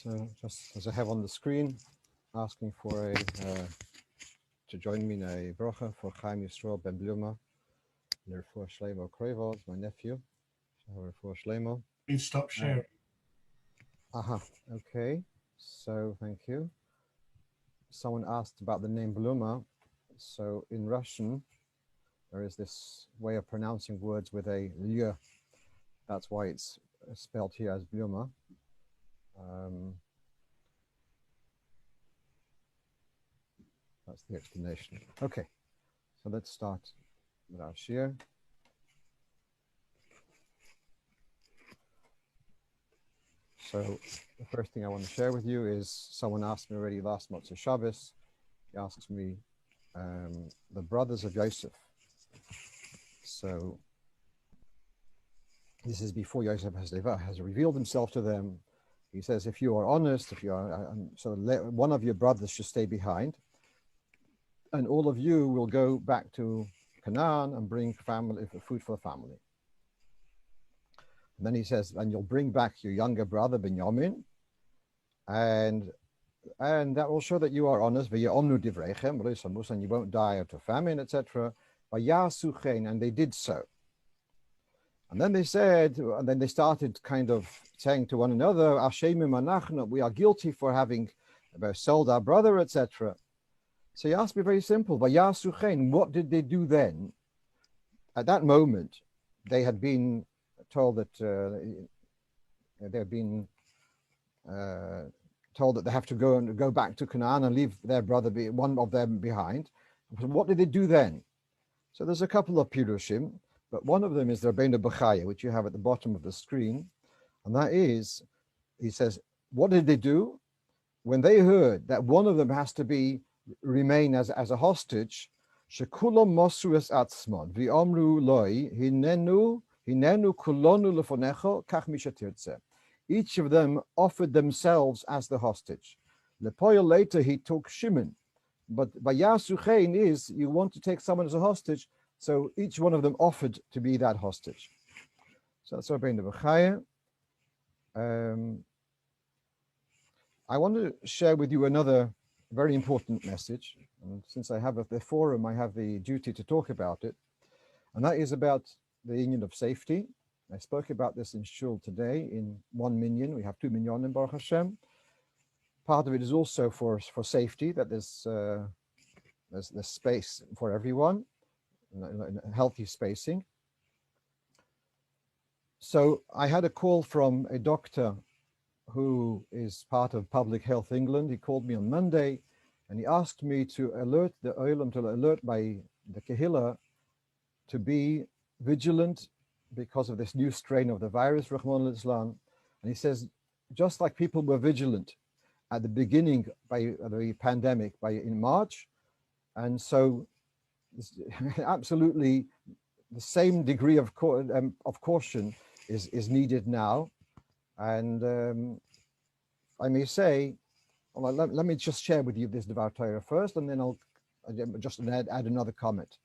So just as I have on the screen, asking for a to join me in a bracha for Chaim Yisrael Ben Bluma, Refuah Shleimo Krevod, my nephew. Refuah Shleimo. Please stop sharing. Okay. So thank you. Someone asked about the name Bluma. So in Russian, there is this way of pronouncing words with a l. That's why it's spelled here as Bluma. That's the explanation. Okay, so let's start with our shiur. So the first thing I want to share with you is someone asked me already last Motzei Shabbos. He asks me the brothers of Yosef. So this is before Yosef has revealed himself to them. He says, if you are honest, if you are, one of your brothers should stay behind, and all of you will go back to Canaan and bring food for the family. And then he says, and you'll bring back your younger brother Binyomin, and that will show that you are honest. And you won't die out of famine, etc. And they did so. And then they said, and then they started kind of saying to one another, we are guilty for having sold our brother, etc. So he asked me very simple, what did they do then? At that moment, they had been told that they have to go back to Canaan and leave their brother, one of them, behind. So what did they do then? So there's a couple of pirushim, but one of them is the Rabbeinu Bechaya, which you have at the bottom of the screen, and that is, he says, what did they do when they heard that one of them has to remain as a hostage? Shekulam mosu es atzmon v'omru loi hinenu kulonu lefonecho kach mishatirtze. Each of them offered themselves as the hostage. Lepoya later he took Shimon, but Vayasuchein is you want to take someone as a hostage, so each one of them offered to be that hostage. So that's Rabbeinu Bechaya. I want to share with you another very important message, and since I have the forum, I have the duty to talk about it, and that is about the union of safety. I spoke about this in shul today in one minyan. We have 2 minyanim, Baruch Hashem. Part of it is also for safety, that there's space for everyone, healthy spacing. So I had a call from a doctor who is part of Public Health England. He called me on Monday and he asked me to alert the Olam, to alert the Kehillah to be vigilant because of this new strain of the virus, Rahman al-Islam. And he says, just like people were vigilant at the beginning by the pandemic in March, and so absolutely the same degree of caution is needed now. And I may say, well, let me just share with you this Devar Torah first, and then I'll just add another comment.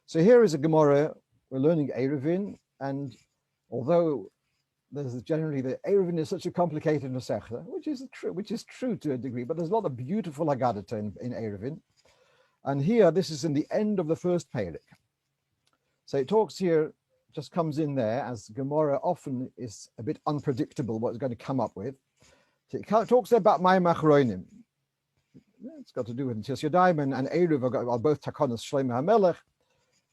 So here is a Gemara. We're learning Eruvin, and although there's generally the Eruvin is such a complicated Masechta, which is true to a degree, but there's a lot of beautiful Haggadah in Eruvin. And here, this is in the end of the first Perek. So it talks here, just comes in there, as Gemara often is a bit unpredictable what it's going to come up with. So it talks about Mayim Achronim. It's got to do with Tis Yadayim and Eruv are both Takonos Shlomo HaMelech.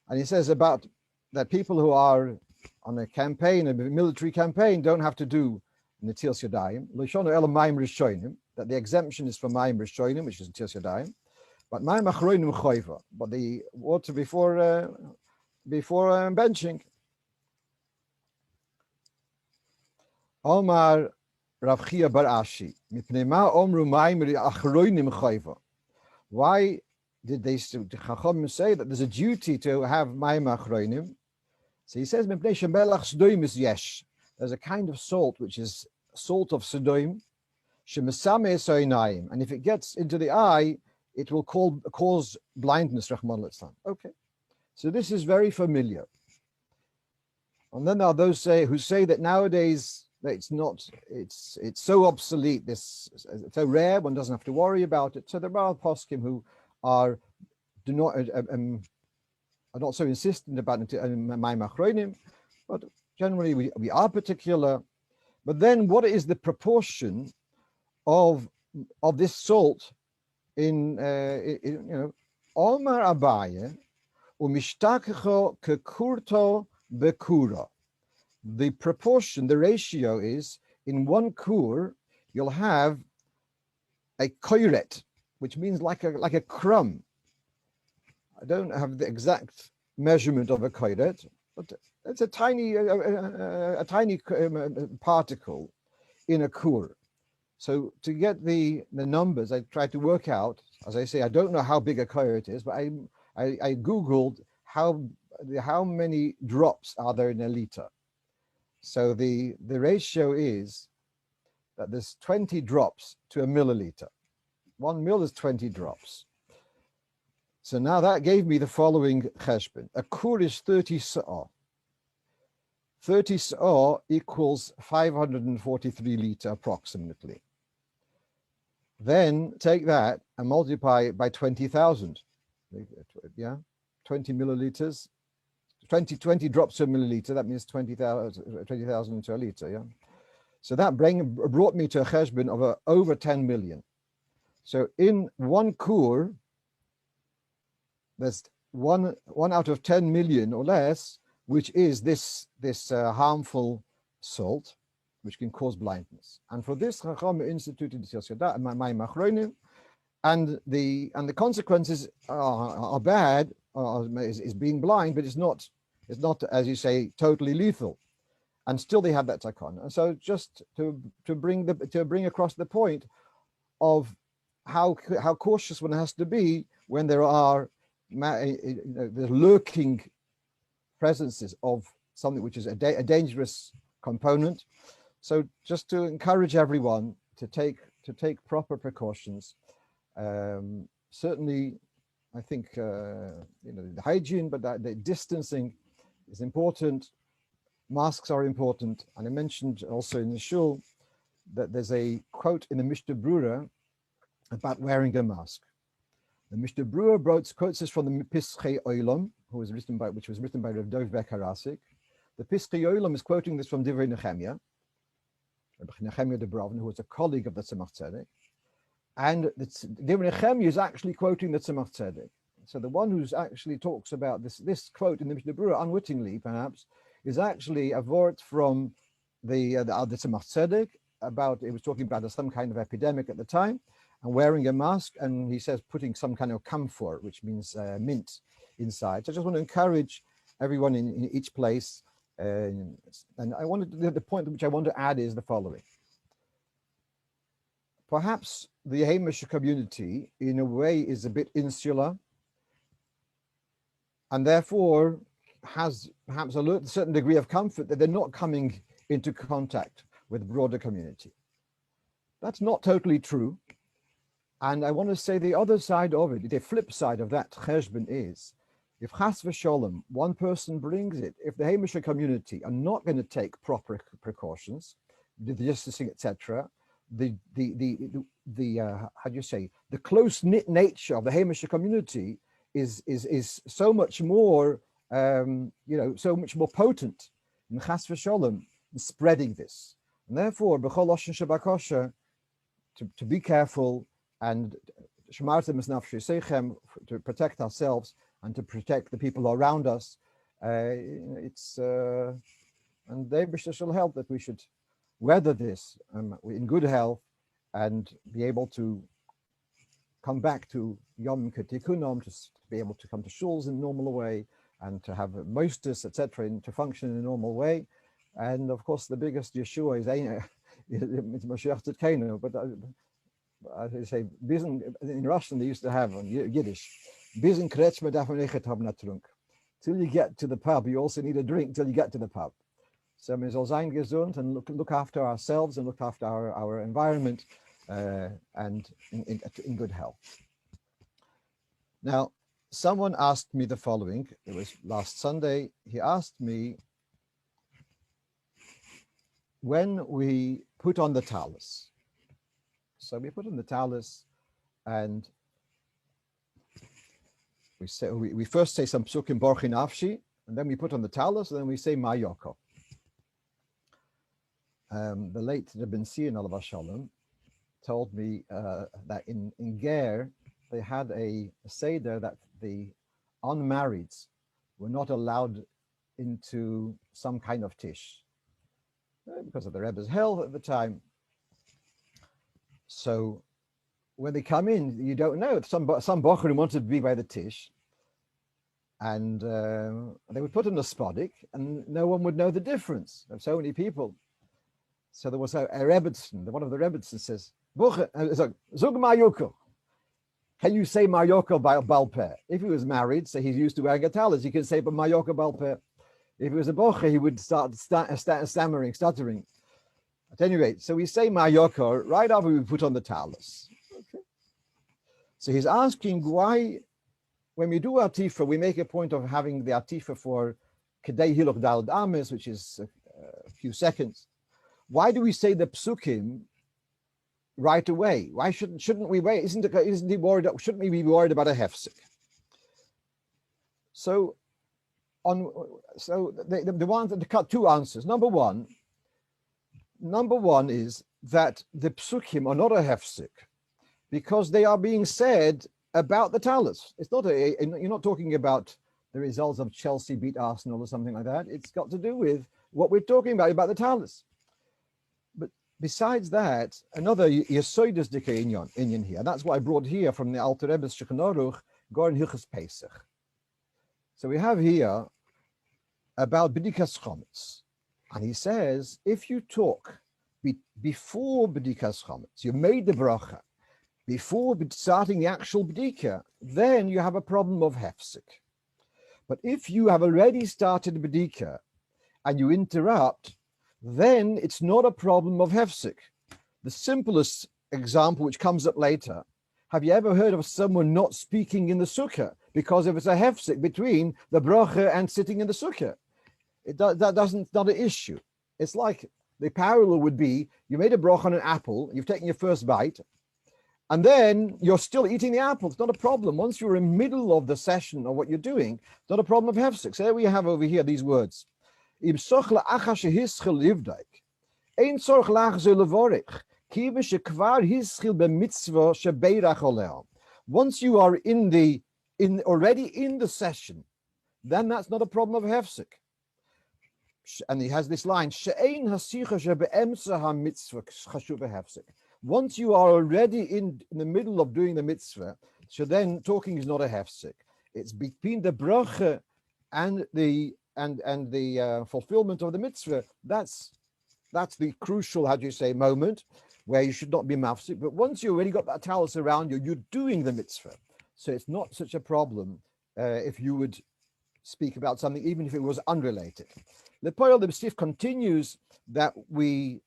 And he says about that people who are on a campaign, a military campaign, don't have to do Netilas Yadayim. L'shono ela Mayim Rishonim, that the exemption is for Mayim Rishonim, which is Netilas Yadayim. But Mayim Achronim Choiva, but the water before benching. Omar Rav Chia bar Ashi, mipnei ma omru Mayim Achronim Choiva. Why did the Chachamim say that there's a duty to have Mayim Achronim? So he says, mipnei shemelach Sodom is yesh. There's a kind of salt which is salt of Sodom, shemesame soinayim, and if it gets into the eye, it will cause blindness, Rahman al-Islam. Okay, so this is very familiar. And then there are those who say that nowadays it's not, it's so obsolete, this so rare, one doesn't have to worry about it. So there are poskim who are not so insistent about it, but generally we are particular. But then what is the proportion of this salt in Omar Abaye umishtakecho kekurto bekura? The proportion, the ratio is, in one kur you'll have a koiret, which means like a crumb. I don't have the exact measurement of a koiret, but it's a tiny particle in a kur. So to get the numbers, I tried to work out. As I say, I don't know how big a koiret is, but I googled how many drops are there in a liter. So the ratio is that there's 20 drops to a milliliter. 1 mil is 20 drops. So now that gave me the following cheshbon. A kur is 30 sa'ah. 30 sa'ah equals 543 liter approximately. Then take that and multiply by 20,000. Yeah, 20 milliliters. 20 drops to a milliliter, that means 20,000 to a liter, yeah? So that brought me to a cheshbon of over 10 million. So in one kur, there's one out of 10 million or less, which is this harmful salt, which can cause blindness. And for this, Chacham instituted my machronim, and the consequences are bad, is being blind, but it's not, as you say, totally lethal. And still they have that takon. And so just to bring across the point of how cautious one has to be when there are the lurking presences of something which is a dangerous component. So just to encourage everyone to take proper precautions. Certainly, I think the hygiene, but the distancing is important. Masks are important, and I mentioned also in the shul that there's a quote in the Mishnah Brura about wearing a mask. The Mishnah Brura quotes this from the Pischei Olam, which was written by Rav Dov Raskin. The Pischei Olam is quoting this from Divrei Nehemiah, Nehemiah de Brovin, who was a colleague of the Tzemach Tzedek, and Divrei Nehemiah is actually quoting the Tzemach Tzedek. So the one who's actually talks about this quote in the Mishnah Brura, unwittingly perhaps, is actually a word from the Tzemach Tzedek about, it was talking about some kind of epidemic at the time, and wearing a mask, and he says putting some kind of camphor, which means mint, inside. So I just want to encourage everyone in each place, and the point which I want to add is the following. Perhaps the Hamish community, in a way, is a bit insular, and therefore has perhaps a certain degree of comfort that they're not coming into contact with the broader community. That's not totally true. And I want to say the other side of it, the flip side of that cheshbon is, if chas v'sholem, one person brings it, if the Hamish community are not going to take proper precautions, the distancing, etc., the how do you say, the close-knit nature of the Hamish community is so much more, so much more potent in chas v'sholem in spreading this. And therefore, b'chol loshen shabakosha, to be careful and to protect ourselves and to protect the people around us. And they shall help that we should weather this in good health and be able to come back to Yom Ketikunom, to be able to come to shuls in a normal way and to have moistus, etc., to function in a normal way. And of course, the biggest Yeshua is Mashiach Tzidkenu, but as I say, in Russian they used to have on Yiddish, till you get to the pub, you also need a drink till you get to the pub. So we soll sein gesund and look after ourselves and look after our environment and in good health. Now, someone asked me the following. It was last Sunday. He asked me, when we put on the Tallis. So we put on the Tallis, and we first say some pesukim borchi nafshi, and then we put on the Tallis, and then we say Mayoko. The late Rabbi Raskin alav shalom told me that in Ger they had a seder that the unmarrieds were not allowed into some kind of tish because of the Rebbe's health at the time. So when they come in, you don't know. Some bochurim wanted to be by the tish, and they would put in a spodik, and no one would know the difference of so many people. So there was a Rebbetzin, one of the Rebbetzin says, Zug Mayoko. Can you say Mayoko Balpeh? If he was married, so he's used to wearing a tallis, he can say but Mayoko Balpeh. If he was a bocher, he would start stammering, stuttering. At any rate, so we say Mayoko right after we put on the tallis. Okay. So he's asking why, when we do atifa, we make a point of having the atifa for Kedei Hilok Daled Ames, which is a few seconds. Why do we say the pesukim right away? Why shouldn't we wait? Isn't he worried? Shouldn't we be worried about a hefsek? So the ones that cut two answers. Number one is that the pesukim are not a hefsek because they are being said about the Tallis. It's not you're not talking about the results of Chelsea beat Arsenal or something like that. It's got to do with what we're talking about the Tallis. But besides that, another Yesoidus Dike inyan here. That's what I brought here from the Alter Rebbe's Shulchan Aruch, Goren Hilchos Pesach. So we have here about B'dikas Chometz. And he says, if you talk before B'dikas Chometz, you made the bracha, before starting the actual B'dika, then you have a problem of hefsek. But if you have already started the B'dika and you interrupt, then it's not a problem of hefsek. The simplest example, which comes up later, have you ever heard of someone not speaking in the sukkah because if it's a hefsek between the bracha and sitting in the sukkah? That's not an issue. It's like the parallel would be you made a bracha on an apple, you've taken your first bite, and then you're still eating the apple. It's not a problem. Once you're in the middle of the session of what you're doing, it's not a problem of hefsek. So there we have over here these words. Im soch la'acha shehischil livdaik, ein tzorch lach ze levorich, kiva shekvar hischil b'mitzvah shebeirach oleh. Once you are already in the session, then that's not a problem of hefsek. And he has this line, she'ein hasicha shebe'emsa ha-mitzvah chashuv hefsek. Once you are already in the middle of doing the mitzvah, so then talking is not a hefsek. It's between the bracha and the fulfillment of the mitzvah. That's the crucial, moment where you should not be mafsik. But once you already got that tallis around you, you're doing the mitzvah. So it's not such a problem if you would speak about something, even if it was unrelated. The poil the Sif continues that we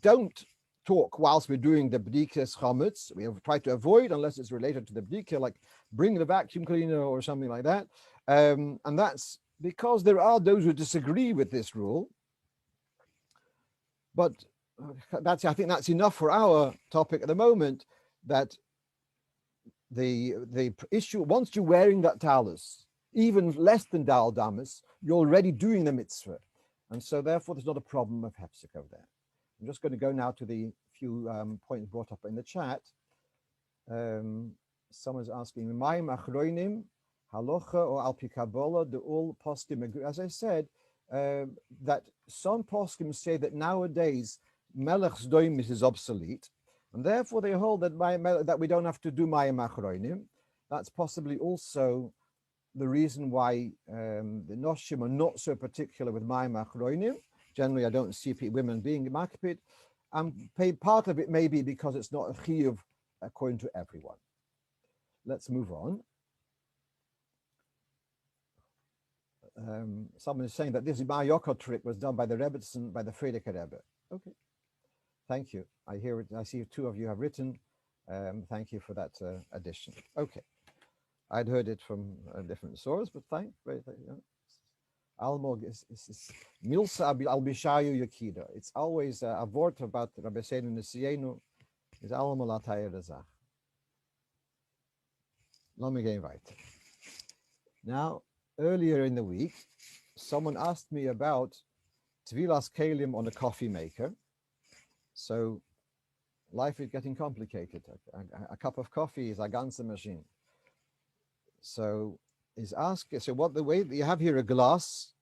don't talk whilst we're doing the b'dikas chametz. We have tried to avoid unless it's related to the b'dika, like bring the vacuum cleaner or something like that. And that's because there are those who disagree with this rule. But I think that's enough for our topic at the moment. That the issue, once you're wearing that tallis, even less than dal damas, you're already doing the mitzvah. And so therefore there's not a problem of hefsek over there. I'm just going to go now to the few points brought up in the chat. Someone's asking, Mayim achroinim, halocha or al pi kabbalah, the all poskim agree. As I said, that some poskim say that nowadays melech's doimis is obsolete, and therefore they hold that we don't have to do mayim achroinim. That's possibly also the reason why the noshim are not so particular with mayim achroinim. Generally, I don't see women being makpid. Part of it may be because it's not a chiyuv according to everyone. Let's move on. Someone is saying that this Mayoko trick was done by the Rebbetzin, by the Frierdiker Rebbe. Okay, thank you. I hear it. I see two of you have written. Thank you for that addition. Okay, I'd heard it from a different source, but thank you. Almog is milsa al bishayu yakida. It's always a word about Rabbi Seinu Nesienu is almo la tayar. Let me get right. Now, earlier in the week, someone asked me about Tvilas Kalim on a coffee maker. So life is getting complicated. A cup of coffee is a ganze machine. So is asking, so what the way you have here a glass,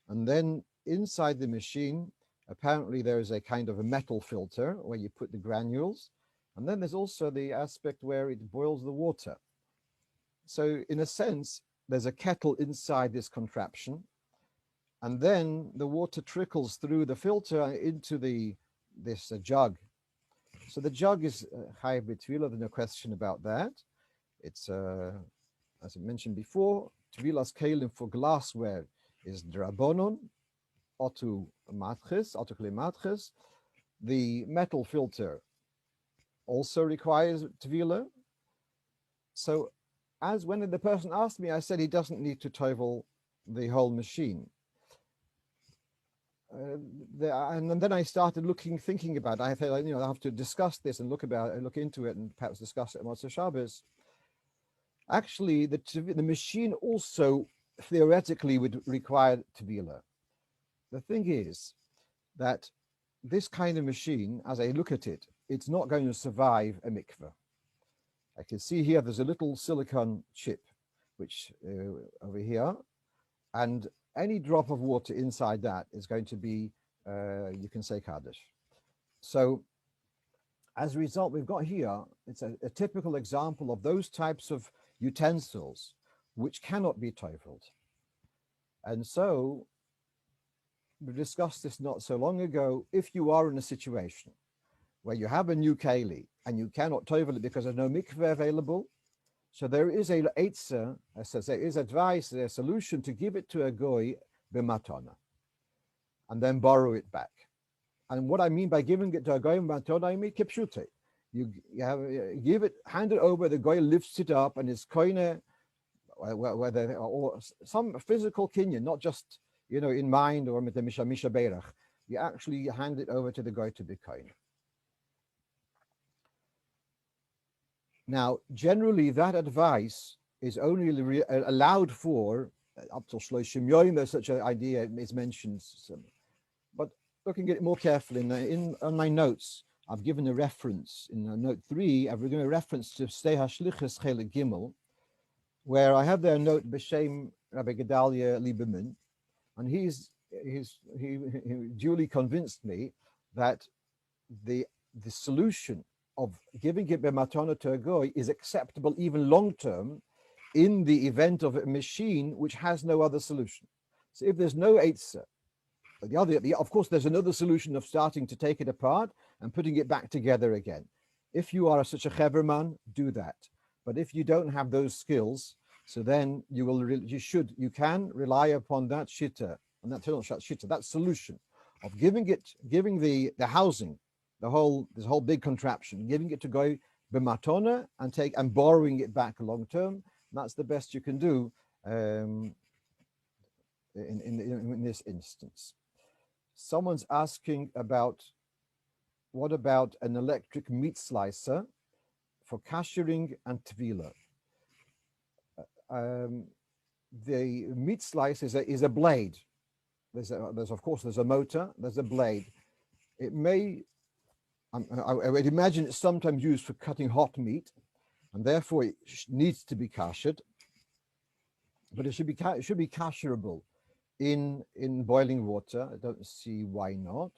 and then inside the machine, apparently there is a kind of a metal filter where you put the granules, and then there's also the aspect where it boils the water. So in a sense, there's a kettle inside this contraption, and then the water trickles through the filter into this jug. So the jug is high b'tvila, there's no question about that. It's as I mentioned before, Tvilas Kalim for glassware is drabonon, otu kli matches. The metal filter also requires Tvila. So as when the person asked me, I said he doesn't need to toivel the whole machine. And then I started thinking about it. I thought, I have to discuss this and look into it and perhaps discuss it on Motzei Shabbos. Actually, the machine also theoretically would require Tvila. The thing is that this kind of machine, as I look at it, it's not going to survive a mikveh. I can see here there's a little silicon chip, which over here, and any drop of water inside that is going to be, you can say Kaddish. So as a result, we've got here, it's a typical example of those types of utensils which cannot be toiveled. And so we discussed this not so long ago. If you are in a situation where you have a new keli and you cannot toivel it because there's no mikveh available, so there is a eitzah, there is advice, there's a solution to give it to a goy b'matana and then borrow it back. And what I mean by giving it to a goy b'matana, I mean kipshute. You give it, hand it over, the goy lifts it up and is koine, whether or some physical kinyan, not just in mind or with the misha beirach. You actually hand it over to the goy to be koine. Now, generally, that advice is only allowed for up till shloshim yoyim. There's such an idea is mentioned, but looking at it more carefully on my notes, I've given a reference in note 3. I've given a reference to Stei HaShlichus Chelik Gimel, where I have there a note b'shem Rabbi Gedalia Lieberman, and he duly convinced me that the solution of giving it b'matana to a goy is acceptable even long term in the event of a machine which has no other solution. So if there's no eitzah, of course, there's another solution of starting to take it apart and putting it back together again. If you are such a cheverman, do that. But if you don't have those skills, so then you can rely upon that shitta, and that solution of giving the housing, this whole big contraption, giving it to go b'matona and borrowing it back long term. That's the best you can do in this instance. Someone's asking about what about an electric meat slicer for kashering and tvila. The meat slice is a blade. There's of course a motor. There's a blade. It may. I would imagine it's sometimes used for cutting hot meat, and therefore it needs to be kashered. But it should be kasherable in boiling water. I don't see why not.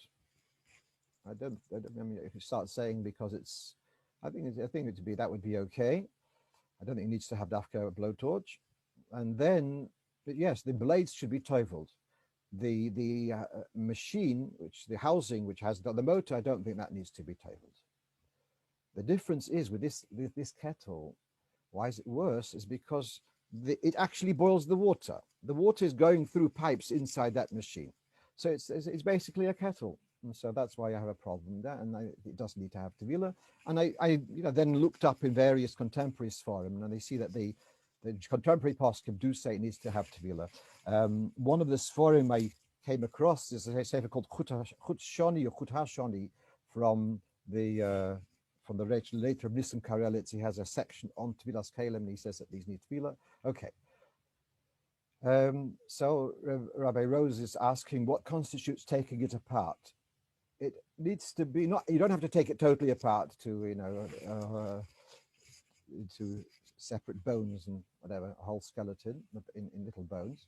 I mean, if you start saying because it's, I think that would be okay. I don't think it needs to have dafka blowtorch. And then, but yes, the blades should be toiveled. The machine, the housing which has the motor, I don't think that needs to be toiveled. The difference is with this kettle, why is it worse? Is because it actually boils the water. The water is going through pipes inside that machine. So it's basically a kettle. And so that's why I have a problem there, and it does need to have tevila. And I then looked up in various contemporaries for him, and they see that the the contemporary pesukim do say it needs to have tevilah. One of the sforim I came across is a sefer called Chut Shoni or Chut HaShoni from the later of Nissim Karelitz. He has a section on tevilas kalim, and he says that these need tevilah. Okay. So Rabbi Rose is asking what constitutes taking it apart. It needs to be not. You don't have to take it totally apart to into separate bones and whatever, a whole skeleton in little bones.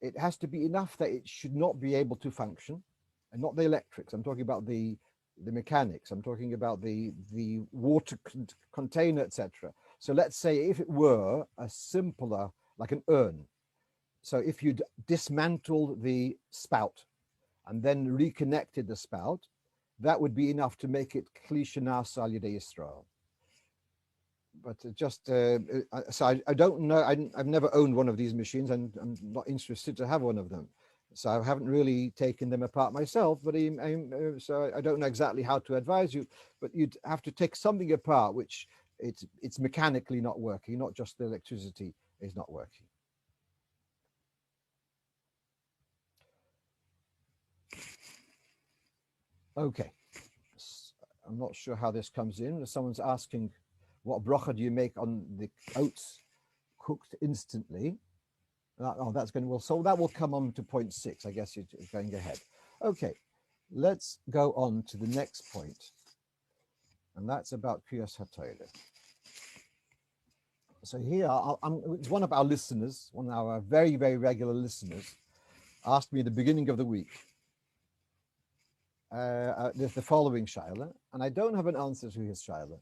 It has to be enough that it should not be able to function, and not the electrics. I'm talking about the mechanics. I'm talking about the water container, etc. So let's say if it were a simpler, like an urn. So if you'd dismantled the spout and then reconnected the spout, that would be enough to make it kli shenas al yedei Yisrael. But so I don't know. I've never owned one of these machines, and I'm not interested to have one of them. So I haven't really taken them apart myself. But so I don't know exactly how to advise you. But you'd have to take something apart which it's mechanically not working, not just the electricity is not working. Okay, I'm not sure how this comes in. Someone's asking, what bracha do you make on the oats cooked instantly? That's going to, well, so that will come on to point 6. I guess you're going ahead. Okay, let's go on to the next point, and that's about Kriyas HaTorah. So here, it's one of our listeners, one of our very, very regular listeners, asked me at the beginning of the week, the following shaila, and I don't have an answer to his shaila.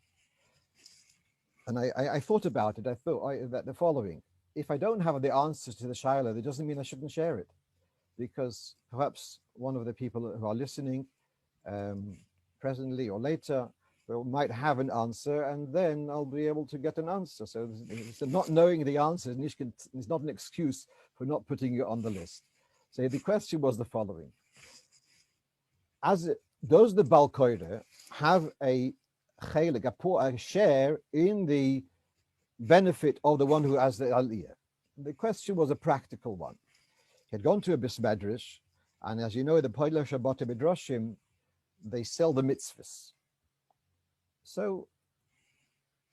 And I thought about it. I thought that the following: if I don't have the answers to the shaila, that doesn't mean I shouldn't share it, because perhaps one of the people who are listening, presently or later, might have an answer, and then I'll be able to get an answer. So not knowing the answer is not an excuse for not putting it on the list. So the question was the following: does the Baal-Korei have a chelik, a share in the benefit of the one who has the aliyah? The question was a practical one. He had gone to a bismedrash, and as you know, the Poiler Shabbat Midrashim, they sell the mitzvahs. So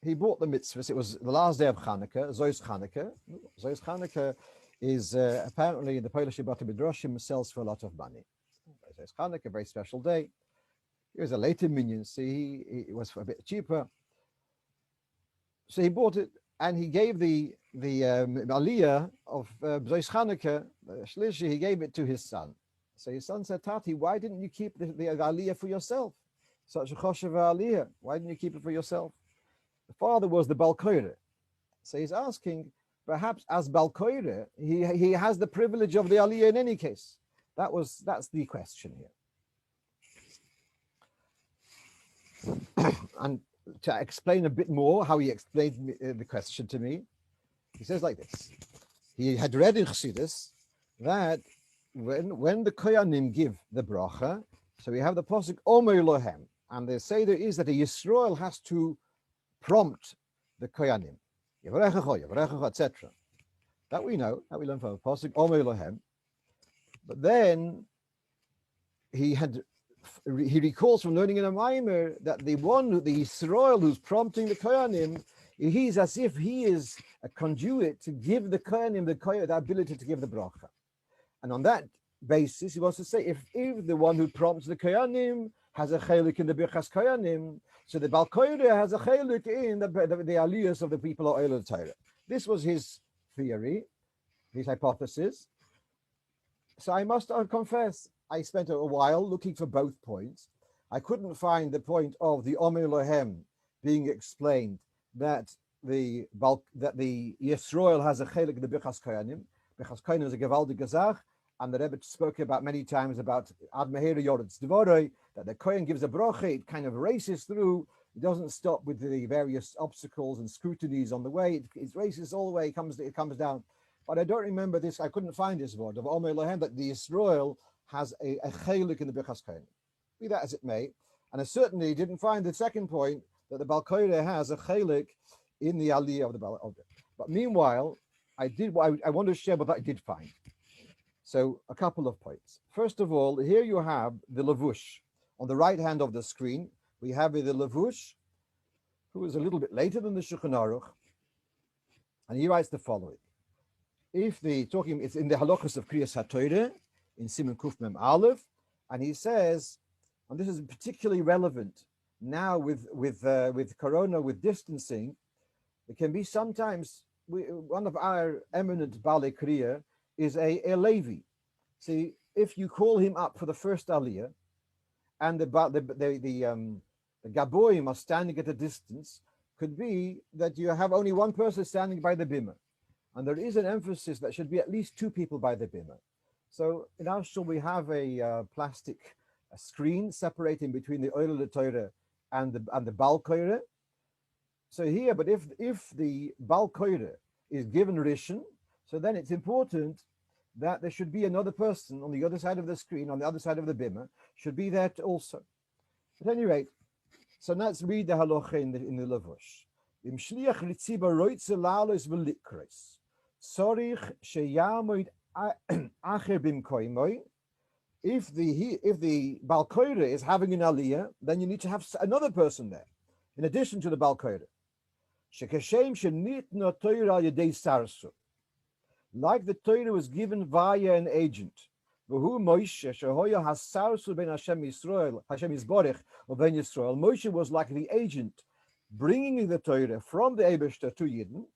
he bought the mitzvahs. It was the last day of Chanukah, Zois Chanukah. Zois Chanukah is apparently the Poiler Shabbat Midrashim sells for a lot of money. Zois Chanukah, a very special day. It was a later minion, so it was a bit cheaper. So he bought it, and he gave the aliyah of Zois Chanukah, shlishi, he gave it to his son. So his son said, Tati, why didn't you keep the aliyah for yourself? Such a choshev aliyah, why didn't you keep it for yourself? The father was the Baal-Korei. So he's asking, perhaps as Baal-Korei, he has the privilege of the aliyah in any case. That's the question here. And to explain a bit more how he explained the question to me, he says like this: he had read in Chassidus that when the Koyanim give the bracha, so we have the pasuk Omer Lohem, and the seder is that the Yisrael has to prompt the Koyanim, Yavarechacho, etc. That we know, that we learn from the pasuk Omer Lohem. But then he recalls from learning in a Maimer that the Yisrael who's prompting the Koyanim, he's as if he is a conduit to give the Koyanim the ability to give the bracha. And on that basis, he wants to say, if the one who prompts the Koyanim has a chelik in the Birchas Koyanim, so the Baal-Korei has a chelik in the aliyahs of the people of Oil Torah. This was his theory, his hypothesis. So I must confess, I spent a while looking for both points. I couldn't find the point of the Omer Lohem being explained that the Yisrael has a chelik in the Birchas Koyanim. Birchas Koyanim is a gewaldige Gazach, and the Rebbe spoke about many times about Ad Mehera Yoretz Dvorei, that the Kohen gives a bracha, it kind of races through, it doesn't stop with the various obstacles and scrutinies on the way, it races all the way, it comes down. But I don't remember this, I couldn't find this word of Omer Lohem, that the Yisrael has a chelik in the Birchas Koyanim. Be that as it may, and I certainly didn't find the second point, that the Baal-Korei has a chelik in the aliyah of the Baal. But meanwhile, I want to share what I did find. So a couple of points. First of all, here you have the levush. On the right hand of the screen, we have the levush, who is a little bit later than the Shulchan Aruch, and he writes the following. It's in the halachos of Kriyas HaTorah, in Siman Kuf Mem Aleph, and he says, and this is particularly relevant now with Corona, with distancing, it can be sometimes, one of our eminent Balei Kriya is a Levi. See, if you call him up for the first Aliyah, and the Gaboim are standing at a distance, could be that you have only one person standing by the bimah. And there is an emphasis that should be at least two people by the bimah. So in our shul, we have a plastic screen separating between the Oil Torah and the Baal-Korei. So here, but if the Baal-Korei is given rishon, so then it's important that there should be another person on the other side of the screen, on the other side of the bimah, should be there also. At any rate, so let's read the halacha in the levush. Im shliach ritziba roitze lalos v'likres. Sorich sheyamoid acher bimkoimoi. If the Baal-Korei is having an aliyah, then you need to have another person there, in addition to the Baal-Korei. Shekashem shenitna Torah yedei sarsu. Like the Torah was given via an agent. Moshe was like the agent bringing the Torah from the Eibishter to Yidden.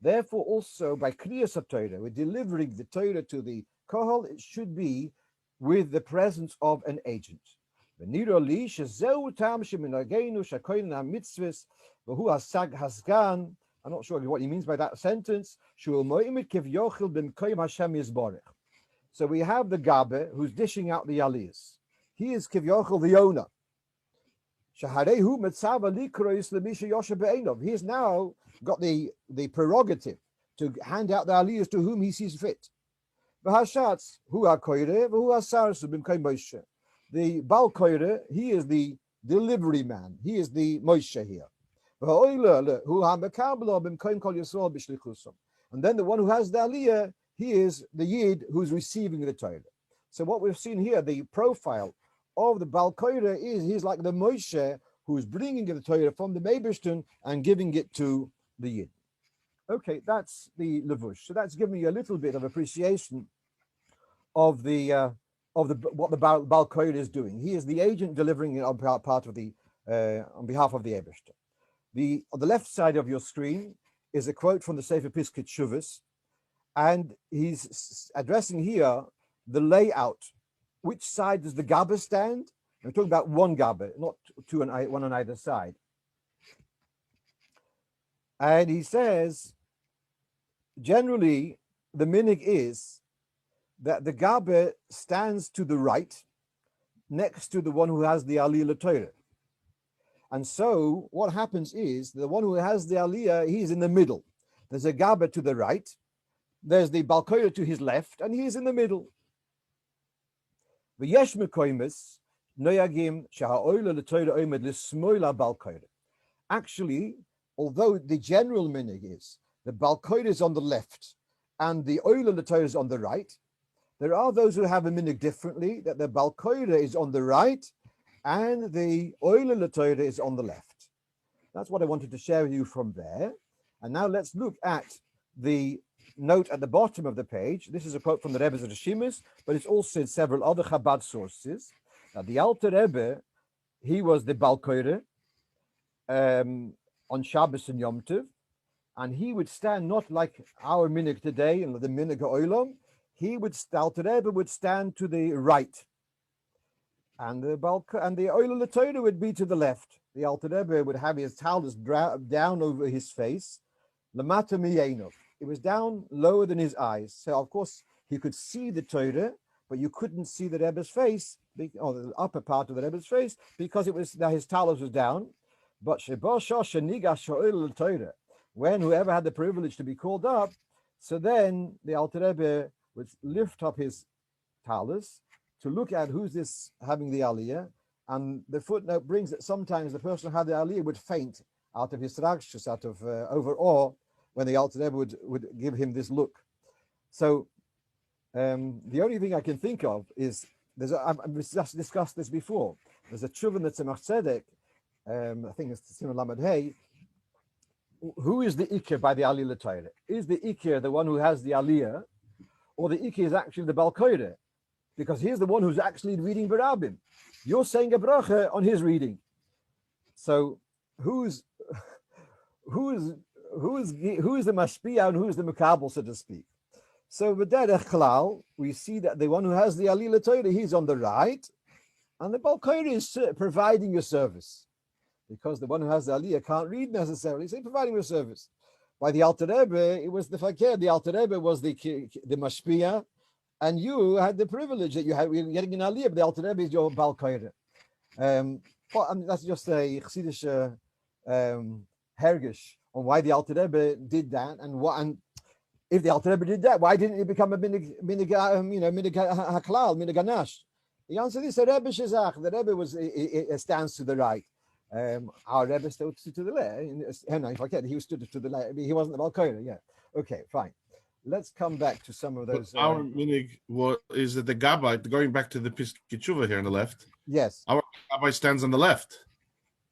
Therefore, also by Kriyas Torah, we're delivering the Torah to the Kohol, it should be with the presence of an agent. I'm not sure what he means by that sentence. So we have the Gabe who's dishing out the aliyahs. He is Kivyochel the owner. He has now got the prerogative to hand out the aliyahs to whom he sees fit. The Baal-Korei, he is the delivery man. He is the Moshe here. And then the one who has the aliyah, he is the Yid who's receiving the Torah. So what we've seen here, the profile of the Baal-Korei is he's like the Moshe who's bringing the Torah from the Meibishton and giving it to the Yid. Okay, that's the levush. So that's giving you a little bit of appreciation of what the Baal-Korei is doing. He is the agent delivering it on behalf of the Eibishter. On the left side of your screen is a quote from the Sefer Piskei Teshuvos, and he's addressing here the layout. Which side does the Gabe stand? We're talking about one Gabe, not one on either side. And he says, generally, the minig is that the Gabe stands to the right, next to the one who has the aliyah Torah. And so what happens is the one who has the aliyah, he's in the middle. There's a Gabe to the right, there's the Baal-Korei to his left, and he's in the middle. Actually, although the general minig is the Baal-Korei is on the left and the oil Torah is on the right, there are those who have a minig differently, that the Baal-Korei is on the right and the oil Torah is on the left. That's what I wanted to share with you from there. And now let's look at the note at the bottom of the page. This is a quote from the Rebbe's Rishimis, but it's also in several other Chabad sources. Now, the Alter Rebbe, he was the Baal-Korei on Shabbos and Yom Tov, and he would stand not like our minig today and the minig ha'olam. Alter Rebbe would stand to the right, and the oil Torah would be to the left. The Alter Rebbe would have his Tallis down over his face, lamata miyenov. It was down lower than his eyes. So of course he could see the Torah, but you couldn't see the Rebbe's face, or the upper part of the Rebbe's face, because his Tallis was down. But when whoever had the privilege to be called up, so then the Alter Rebbe would lift up his Tallis to look at who's this having the aliyah, and the footnote brings that sometimes the person who had the aliyah would faint out of instructs, out of overawe, when the Alter Rebbe would give him this look. So the only thing I can think of is, I've just discussed this before. There's a tshuva that's a Tzedek, I think it's Simon Lamed Hey. Who is the Ikir by the Aliyah Torah? Is the Ikir the one who has the Aliyah, or the Ikir is actually the Baal-Korei? Because he's the one who's actually reading Barabim. You're saying a bracha on his reading. So who's the mashpia and who's the mekabel, so to speak? So with that klal, we see that the one who has the aliyah Torah, he's on the right, and the Baal-Korei is providing a service, because the one who has the aliyah can't read necessarily, so he's providing a service. By the Alter Rebbe, it was the fakir. The Alter Rebbe was the mashpia, and you had the privilege that you're getting an aliyah, but the Alter Rebbe is your Baal-Korei. That's just a chassidish hergish on why the Alter Rebbe did that, and if the Alter Rebbe did that, why didn't it become a minig haklal, minig Anash? The answer is the Rebbe shezach. The Rebbe it stands to the right. Our Rebbe stood to the left. He stood to the left. He wasn't the Baal-Korei. Yeah. Okay. Fine. Let's come back to some of those. Our minig is that the Gabbai, going back to the Piskei here on the left. Yes. Our Gabbai stands on the left.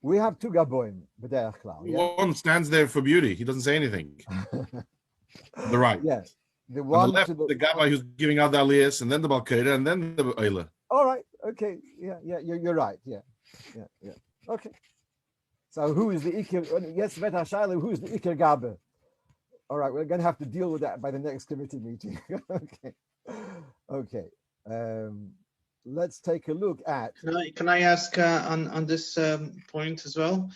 We have two Gaboim, b'derech klal. One stands there for beauty. He doesn't say anything. The right. Yes. The one on the left, to the Gabbai who's giving out the aliyahs, and then the Baal-Korei, and then the Oila. All right. Okay. Yeah. You're right. Yeah. Okay. So who is the Iker? Yes, Bet Hashayla, who is the Iker Gabe? All right, we're going to have to deal with that by the next committee meeting. Okay. Let's take a look at. Can I ask on this point as well?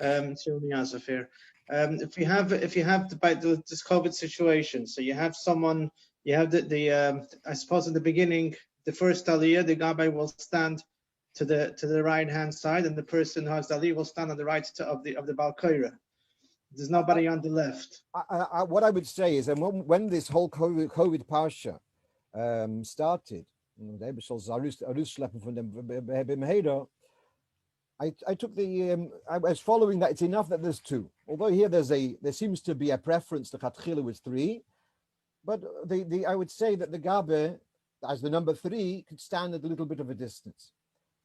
It's only Yosef here. If you have this COVID situation, so you have someone, you have the I suppose in the beginning, the first aliyah, the gabbai will stand to the right hand side, and the person who has the aliyah will stand on the right of the Baal-Korei. There's nobody on the left. What I would say is, and when this whole COVID parsha started, I took I was following that it's enough that there's two. Although here there seems to be a preference to Chatchila with three, but I would say that the Gabe, as the number three, could stand at a little bit of a distance,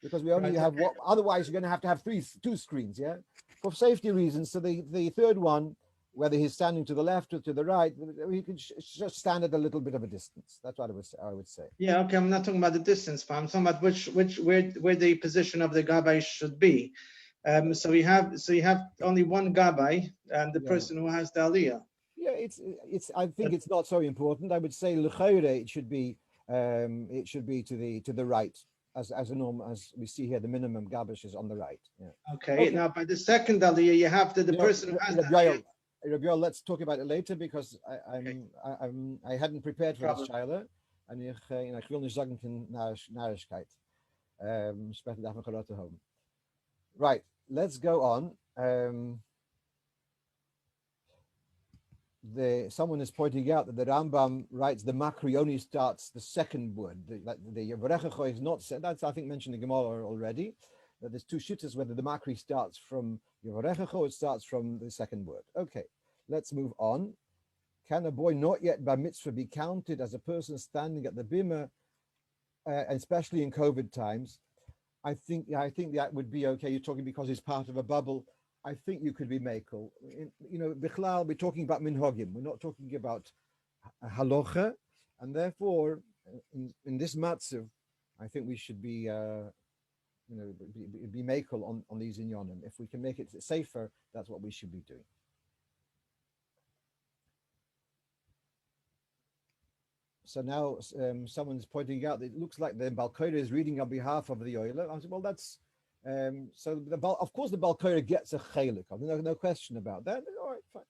because we only have what. Otherwise, you're going to have two screens, yeah, for safety reasons. So the third one, whether he's standing to the left or to the right, he can just stand at a little bit of a distance. That's what I would say. Yeah, okay. I'm not talking about the distance, but I'm talking about where the position of the gabbai should be. So you have only one gabbai and the person who has the aliyah. Yeah, it's. I think it's not so important. I would say l'chayre it should be to the right. As a norm, as we see here, the minimum gabash is on the right. Yeah. Okay. Now, by the second aliyah, you have the person who has the aliyah. Rabbi, let's talk about it later, because I hadn't prepared for this Shaila, and ich will nicht sagen von Narrigkeit. Später darf man Halocho haben. Right, let's go on. Someone is pointing out that the Rambam writes the Makri only starts the second word. The Yevarechecho is not said. That's, I think, mentioned in Gemara already. That there's two shittas whether the Makri starts from Yevarechecho or it starts from the second word. Okay, let's move on. Can a boy not yet by mitzvah be counted as a person standing at the bima, especially in COVID times? I think that would be okay. You're talking because he's part of a bubble. I think you could be mekel. Bichlal, we're talking about minhagim. We're not talking about halocha, and therefore, in this matzav, I think we should be, be mekel on these inyanim. If we can make it safer, that's what we should be doing. So now someone's pointing out that it looks like the Baal-Korei is reading on behalf of the Oiler. I said, well, that's. So of course the Baal-Korei gets a chalik. No question about that. All right, fine.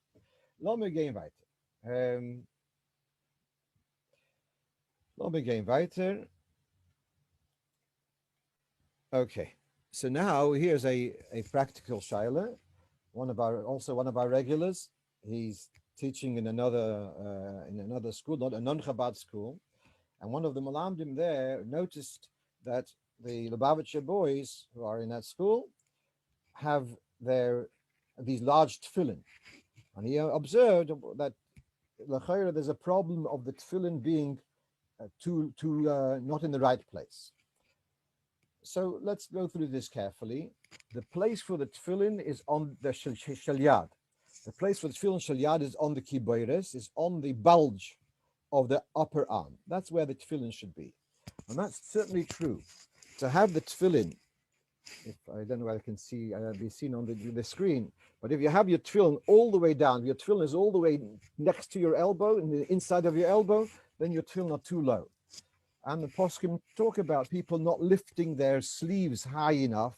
Lassen wir gehen weiter. Okay, so now here's a practical shaila. One of our regulars. He's teaching in another school, not a non-Chabad school, and one of the malamdim there noticed that the Lubavitcher boys who are in that school have their these large tefillin. And he observed that there's a problem of the tefillin being not in the right place. So let's go through this carefully. The place for the tefillin is on the shalyad. The place for the tefillin shalyad is on the kiboires, is on the bulge of the upper arm. That's where the tefillin should be. And that's certainly true. To have the tefillin, if I don't know whether I can see, be seen on the screen, but if you have your tefillin all the way down, your tefillin is all the way next to your elbow, in the inside of your elbow, then your tefillin are too low. And the pesukim talk about people not lifting their sleeves high enough,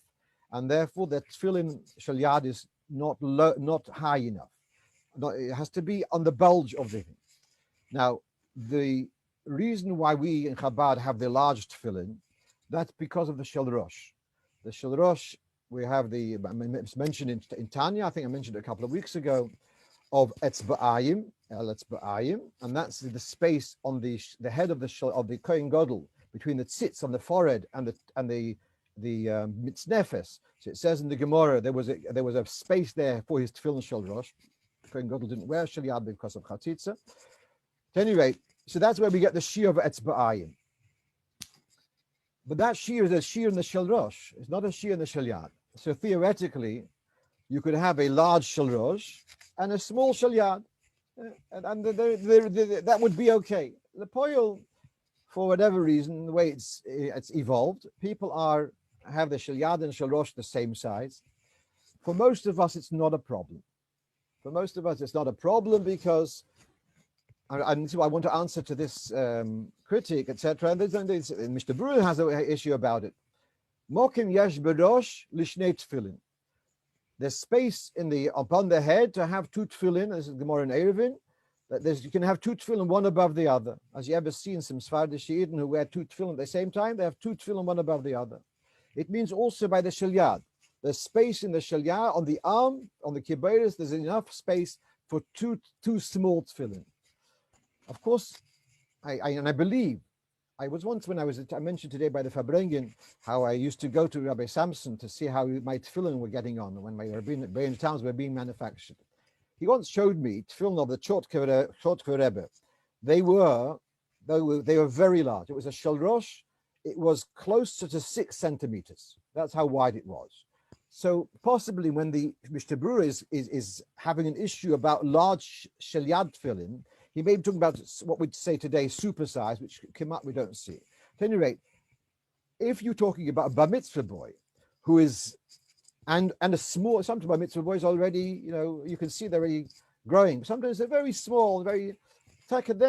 and therefore the tefillin shalyad is not high enough. It has to be on the bulge of the thing. Now, the reason why we in Chabad have the large tefillin, that's because of the shel-rosh. The shel-rosh, we have it's mentioned in Tanya, I think I mentioned it a couple of weeks ago, of etzba'ayim, and that's the space on the head of the Kohen Gadol, between the tzitz on the forehead and the mitznefes. So it says in the Gemara there was a space there for his tefillin shel-rosh. Kohen Gadol didn't wear shalyad because of chatzitza. At any rate, so that's where we get the shiur of etzba'ayim. But that shiur is a shiur in the shel-rosh. It's not a shiur in the shalyad. So theoretically, you could have a large shel-rosh and a small shalyad, and that would be okay. The poil, for whatever reason, the way it's evolved, people have the shalyad and shel-rosh the same size. For most of us, it's not a problem. For most of us, it's not a problem because I want to answer to this critic, etc. And Mr. Brewer has an issue about it. Mokim yesh berosh lishnei tefillin. There's space upon the head to have two tefillin. This is Gemara in Eruvin. You can have two tefillin, one above the other. As you ever seen some Sephardic Yidden who wear two tefillin at the same time, they have two tefillin, one above the other. It means also by the shalyad. There's space in the shalyad on the arm, on the kibbutz. There's enough space for two small tefillin. Of course, I believe, I was once when I mentioned today by the Fabrengen how I used to go to Rabbi Samson to see how my tefillin were getting on when my rabbinic towns were being manufactured. He once showed me tefillin of the Short Rebbe. They were very large. It was a shel-rosh. It was closer to 6 centimeters. That's how wide it was. So possibly when the Mr. Brewer is having an issue about large shalyad tefillin, he may be talking about what we'd say today, supersize, which we don't see. At any rate, if you're talking about a bar mitzvah boy who is, and a small, sometimes bar mitzvah boys already, you can see they're already growing. Sometimes they're very small, then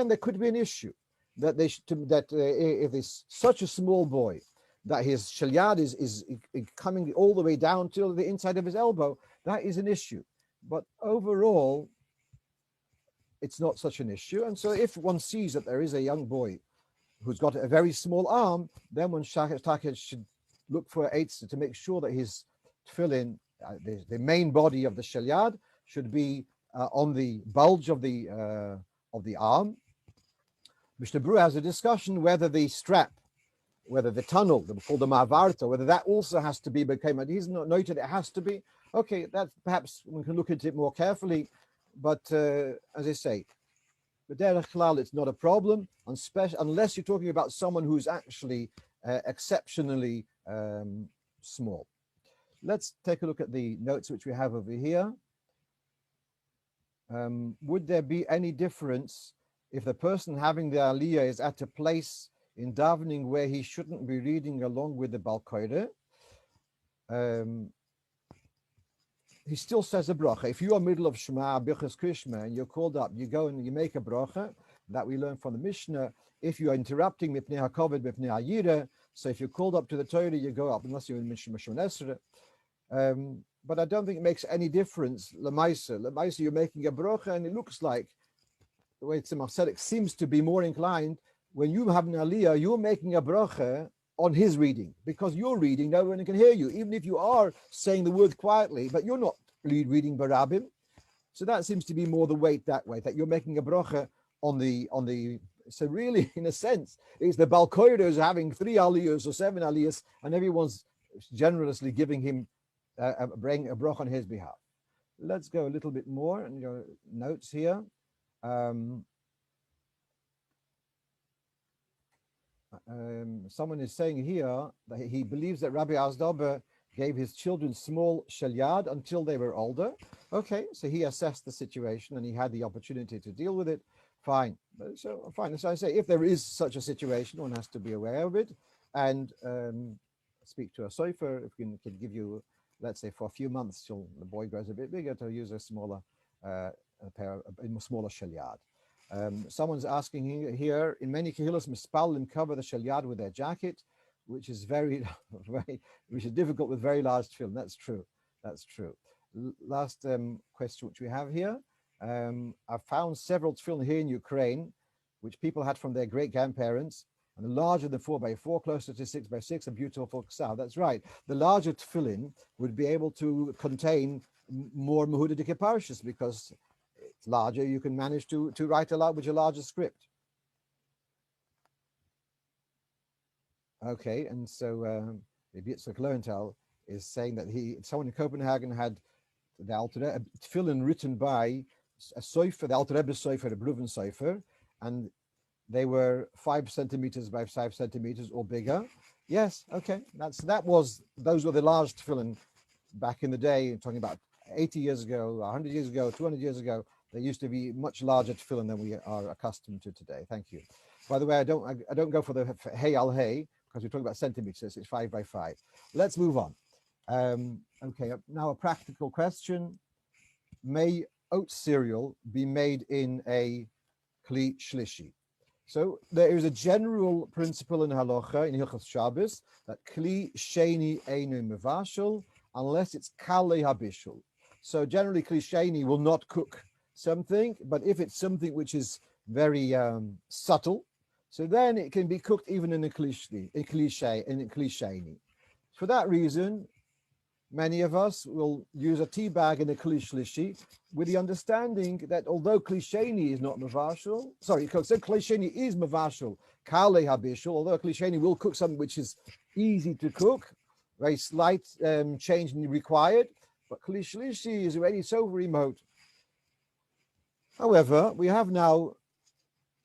there could be an issue that if it's such a small boy that his shalyad is coming all the way down till the inside of his elbow, that is an issue. But overall, it's not such an issue. And so if one sees that there is a young boy who's got a very small arm, then one should look for eitzah to make sure that his tefillin, the main body of the shalyad, should be on the bulge of the arm. Mishnah Berurah has a discussion whether the strap, whether the tunnel, called the ma'avarta, whether that also has to be became. He's not noted it has to be. Okay, that's perhaps one can look at it more carefully. But as I say, b'derech klal, it's not a problem, unless you're talking about someone who's actually exceptionally small. Let's take a look at the notes which we have over here. Would there be any difference if the person having the aliyah is at a place in davening where he shouldn't be reading along with the Baal-Korei? He still says a bracha. If you are middle of Shema, Birchas Krishma, and you're called up, you go and you make a bracha, that we learn from the Mishnah. If you are interrupting mipnei hakoved, mipnei hayira, so if you're called up to the Torah, you go up, unless you're in Mishnah Esrei. But I don't think it makes any difference. Lemaisa, you're making a bracha, and it looks like the way Tzemach Tzedek seems to be more inclined. When you have an aliyah, you're making a bracha on his reading, because you're reading, no one can hear you, even if you are saying the word quietly, but you're not reading barabim. So that seems to be more the weight that way, that you're making a bracha on the. So really, in a sense, it's the Baal-Korei who's having 3 aliyahs or 7 aliyahs, and everyone's generously giving him a bracha on his behalf. Let's go a little bit more in your notes here. Someone is saying here that he believes that Rabbi Azdober gave his children small shelyad until they were older. Okay, so he assessed the situation and he had the opportunity to deal with it. Fine. So fine. So I say, if there is such a situation, one has to be aware of it and speak to a sofer. If we can give you, let's say, for a few months till the boy grows a bit bigger, to use a smaller smaller shelyad. Someone's asking here, in many kehilos, mispalim cover the shelyad with their jacket, which is which is difficult with very large tefillin. That's true. That's true. Last question which we have here. I've found several tefillin here in Ukraine, which people had from their great grandparents, and larger than 4x4, closer to 6x6, a beautiful ksav. That's right. The larger tefillin would be able to contain more mehudadik parshas because it's larger. You can manage to write aloud with a larger script. Okay, and so Rabbi Yitzchok Lowenthal is saying that someone in Copenhagen had the tefillin written by a sofer, the Alter Rebbe sofer, a Bluven sofer, and they were 5 centimeters by 5 centimeters or bigger. Yes, okay, those were the large tefillin back in the day. Talking about 80 years ago, 100 years ago, 200 years ago. There used to be much larger tefillin than we are accustomed to today. Thank you. By the way, I don't go for the hey al hey because we're talking about centimeters. It's 5 by 5. Let's move on. Okay, now a practical question. May oat cereal be made in a kli shlishi? So there is a general principle in halacha, in Hilchos Shabbos, that kli sheni einu mevashel unless it's kale habishul. So generally kli sheni will not cook something, but if it's something which is very subtle, so then it can be cooked even in a kli sheni. For that reason, many of us will use a tea bag in a kli shlishi with the understanding that although kli sheni is not mavashul, so kli sheni is mavashul, kale habishul, although kli sheni will cook something which is easy to cook, very slight change required, but kli shlishi is already so remote. However, we have now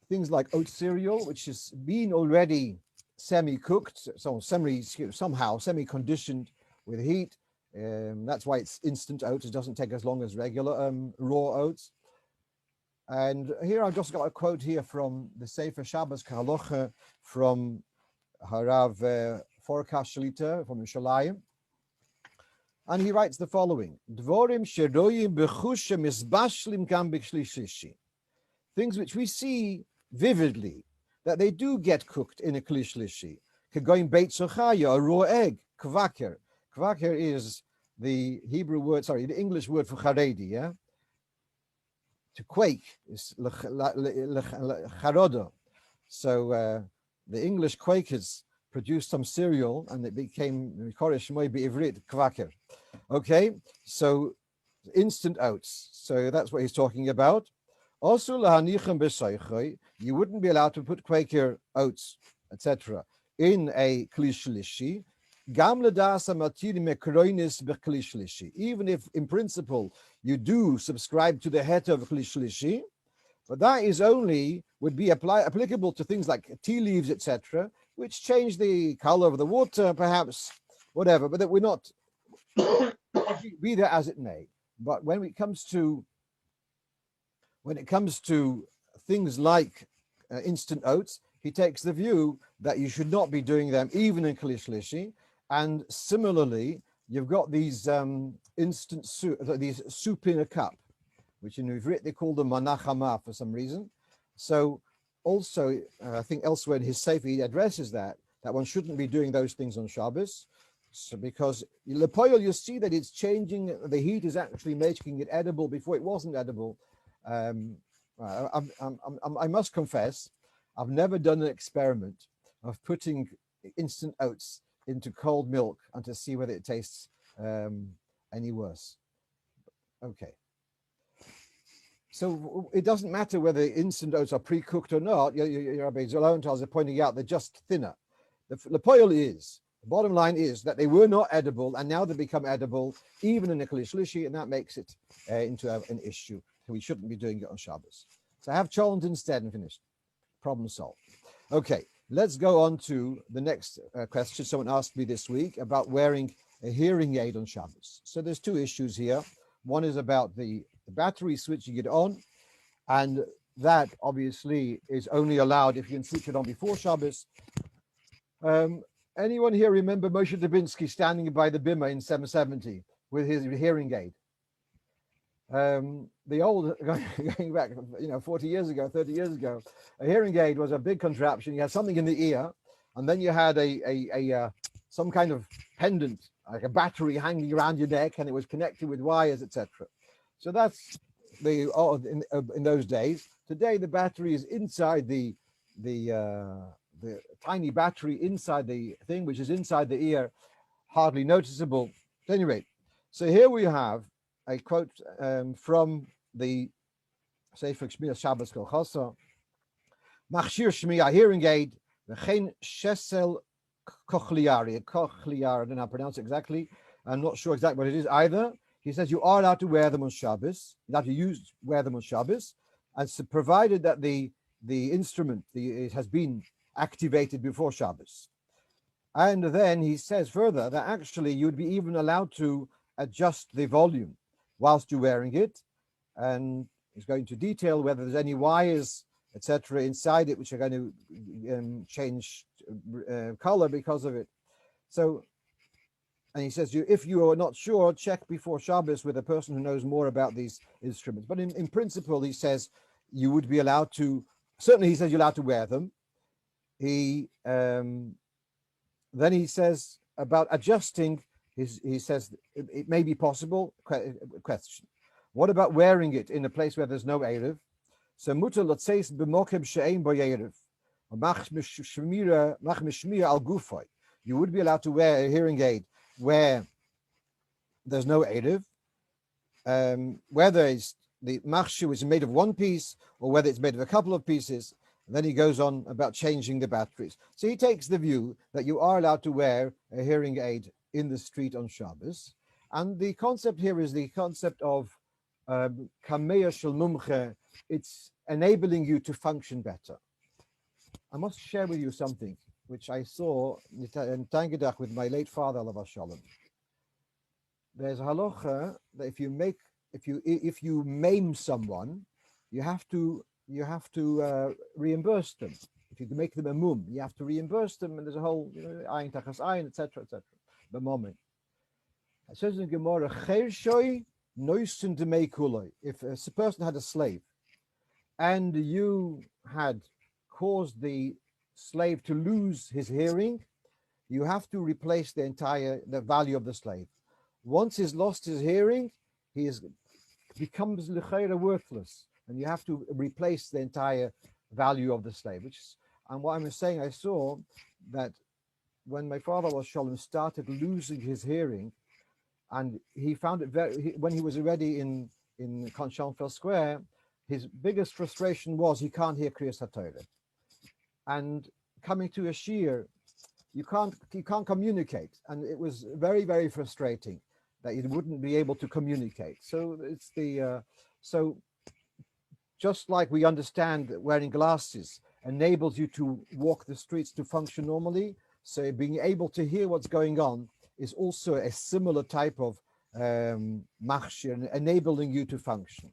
things like oat-cereal, which has been already semi-cooked, so somehow semi-conditioned with heat. That's why it's instant oats. It doesn't take as long as regular raw oats. And here I've just got a quote here from the Sefer Shabbos Halocho from Harav Forkash Shlita from Yerushalayim. And he writes the following: Dvorim sheroyim bechusha misbashlim gam b'shlishi. Things which we see vividly, that they do get cooked in a kli shlishi. Kegoyim beit sochaya, a raw egg, kvaker. Kvaker is the the English word for charedi, yeah? To quake is charoda. So the English Quakers produced some cereal and it became kvaker. Okay, so instant oats. So that's what he's talking about. Also, you wouldn't be allowed to put Quaker oats, etc., in a kli shlishi. Even if, in principle, you do subscribe to the het of kli shlishi, but that is would be applicable to things like tea leaves, etc., which change the color of the water, perhaps, whatever, but that we're not, be there as it may. But when it comes to things like instant oats, he takes the view that you should not be doing them even in kli shlishi. And similarly, you've got these instant soup, these soup in a cup, which in Ivrit they call them manachama for some reason. So also, I think elsewhere in his Sefer he addresses that one shouldn't be doing those things on Shabbos. So because lepoil, you see that it's changing, the heat is actually making it edible before it wasn't edible. I must confess, I've never done an experiment of putting instant oats into cold milk and to see whether it tastes any worse. Okay. So it doesn't matter whether instant oats are pre-cooked or not. Rabbi Lowenthal is pointing out they're just thinner. The poil is The bottom line is that they were not edible, and now they become edible, even in a shlishi, and that makes it into an issue. So we shouldn't be doing it on Shabbos. So have cholent instead and finished. Problem solved. Okay, let's go on to the next question. Someone asked me this week about wearing a hearing aid on Shabbos. So there's two issues here. One is about the battery, switching it on, and that obviously is only allowed if you can switch it on before Shabbos. Anyone here remember Moshe Dubinsky standing by the bimah in 770 with his hearing aid? The old, going back, 40 years ago, 30 years ago, a hearing aid was a big contraption. You had something in the ear, and then you had some kind of pendant, like a battery hanging around your neck, and it was connected with wires, etc. So that's in those days. Today, the battery is inside the tiny battery inside the thing, which is inside the ear, hardly noticeable. At any rate, so here we have a quote from the Sefer Shmiras Shabbos Kol Chasa. Machshir Shmiya, hearing aid, v'chein shesel kochliari. Kochliar, I don't know how to pronounce it exactly. I'm not sure exactly what it is either. He says you are allowed to wear them on Shabbos. You have to wear them on Shabbos, and so provided that the instrument it has been activated before Shabbos. And then he says further that actually you'd be even allowed to adjust the volume whilst you're wearing it, and he's going to detail whether there's any wires, etc., inside it which are going to change color because of it. So, and he says, if you are not sure, check before Shabbos with a person who knows more about these instruments. But in principle, he says you would be allowed to. Certainly, he says you're allowed to wear them. Then he says about adjusting. He says it may be possible. Question: what about wearing it in a place where there's no erev? So mutar lotzeis b'mokem she'ein bo erev, mach mishmir al gufay. You would be allowed to wear a hearing aid where there's no erev, whether it's the machshu is made of one piece or whether it's made of a couple of pieces. And then he goes on about changing the batteries. So he takes the view that you are allowed to wear a hearing aid in the street on Shabbos. And the concept here is the concept of kameya shel mumche. It's enabling you to function better. I must share with you something which I saw in Tangedach with my late father, Alav Shalom. There's a halocha that if you maim someone, you have to reimburse them. If you make them a mum, you have to reimburse them, and there's a whole ayin tachas ayin, etc., etc. The moment it says in Gemara, "Chershoy noisen demei kuloi." If a person had a slave, and you had caused the slave to lose his hearing, you have to replace the value of the slave. Once he's lost his hearing, he becomes l'chayra worthless, and you have to replace the entire value of the slave. And what I'm saying, I saw that when my father was Shalom started losing his hearing, and he found it when he was already in Conchonfeld Square, his biggest frustration was he can't hear Kriyas HaTorah. And coming to a shiur, you can't communicate, and it was very, very frustrating that you wouldn't be able to communicate. So it's so just like we understand that wearing glasses enables you to walk the streets to function normally, so being able to hear what's going on is also a similar type of machshir, enabling you to function.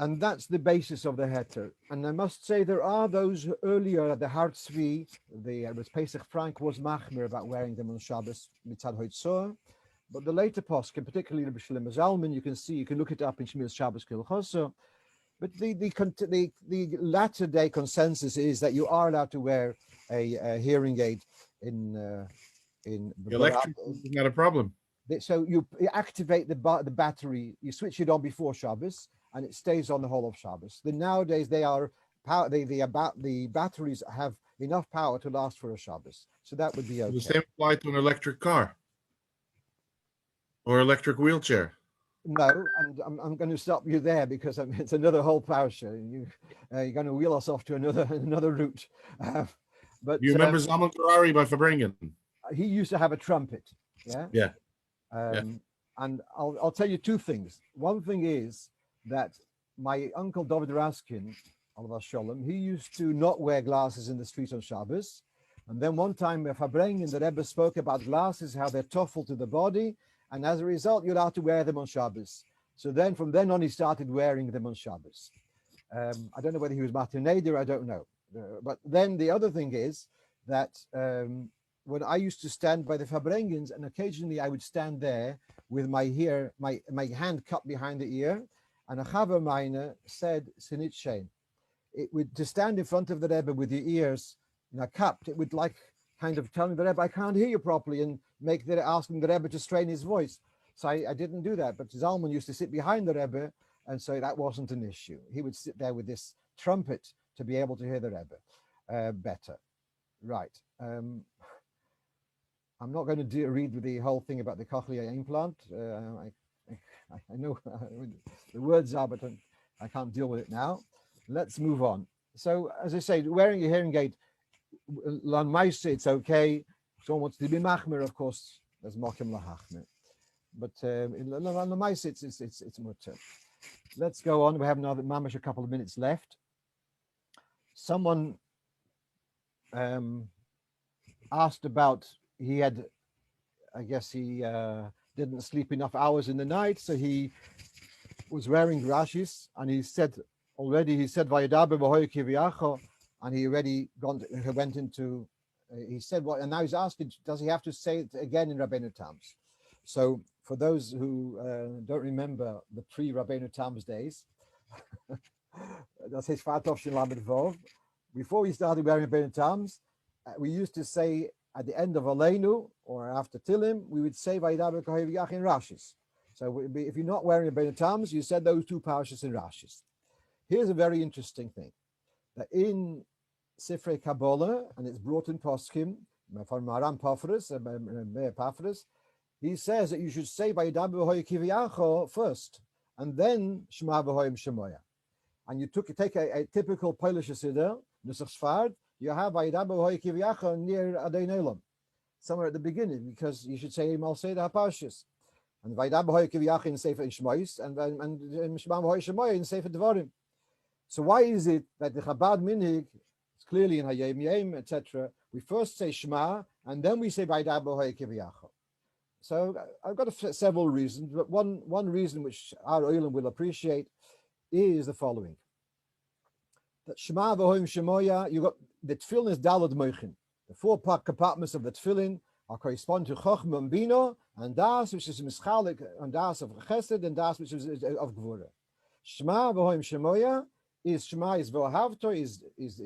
And that's the basis of the heter. And I must say there are those earlier, the Hartzvi, the Pesach Frank was machmir about wearing them on Shabbos mitzad hoitzor. But the later poskim, particularly Rabbi Shlomo Zalman, you can look it up in Shmiras Shabbos Kol Chasa. But the latter day consensus is that you are allowed to wear a hearing aid in electric is not a problem. So you activate the battery, you switch it on before Shabbos, and it stays on the whole of Shabbos. Nowadays the batteries have enough power to last for a Shabbos, so that would be okay. The same apply to an electric car or electric wheelchair. No, and I'm going to stop you there because it's another whole parsha. You're going to wheel us off to another route. But You remember Zalman Karari by Fabringen? he used to have a trumpet. Yeah. Yeah. And I'll tell you two things. One thing is that my uncle David Raskin, Allah Shalom, he used to not wear glasses in the street on Shabbos. And then one time, Fabringen, the Rebbe spoke about glasses, how they're tough to the body, and as a result, you're allowed to wear them on Shabbos. So then, from then on, he started wearing them on Shabbos. I don't know whether he was Martineder, I don't know. But then the other thing is that when I used to stand by the Fabrengens, and occasionally I would stand there with my hand cupped behind the ear, and a Chaver Miner said, Sinit Shein. It would, to stand in front of the Rebbe with your ears cupped, it would like kind of telling the Rebbe, I can't hear you properly, and asking the Rebbe to strain his voice. So I didn't do that, but Zalman used to sit behind the Rebbe, and so that wasn't an issue. He would sit there with this trumpet to be able to hear the Rebbe better. Right. I'm not going to read the whole thing about the cochlear implant. I know the words are, but I can't deal with it now. Let's move on. So, as I say, wearing a hearing aid, Lan Maise, it's okay. Someone wants to be machmer, of course, there's mokim lahachmer. But Lan Maise, it's mutter. Let's go on. We have another mamash, a couple of minutes left. Someone asked about, he had, I guess he didn't sleep enough hours in the night, so he was wearing rashis, and he said Vayadaber b'hoy kiviyacho, and he went into, he said what, and now he's asking, does he have to say it again in Rabbeinu Tam's? So for those who don't remember the pre-Rabbeinu Tam's days, that's his Fatov Shin Lamed Vov. Before we started wearing Rabbeinu Tam's, we used to say at the end of Aleinu or after Tilim, we would say Vaydaber Kohev in Rashis. So if you're not wearing Rabbeinu Tam's, you said those two parshas in Rashis. Here's a very interesting thing, that in Sifrei Kabbalah, and it's brought in Poskim, from Maram Pafras, Meir Pafras, he says that you should say Vaydaber Kohev Kiviyacho first, and then Shema B'Hoyim Shemoya. And you take a typical Polish Siddur, Nusach Sfard, you have Vaydaber Kohev Kiviyacho near Adei Nelam, somewhere at the beginning, because you should say Mal Seder HaParshas. And Vaydaber Kohev Kiviyacho in Sefer Shmois, and Shema B'Hoyim Shemoya in Sefer Devarim. So why is it that the Chabad Minhag, it's clearly in Hayom Yom, etc., we first say Shema, and then we say Vaydaber Kohev Kiviyacho? So I've got several reasons, but one reason which our Olim will appreciate is the following. That Shema V'Hoim Shemoya, you got the Tefillin is Dalad Moichin. The four compartments of the Tefillin are correspond to Chochma and Bina, and Das, which is Mischalik, and Das of Chesed, and Das, which is of Gvura. Shema V'Hoim Shemoya is Shema is V'Ohavto, is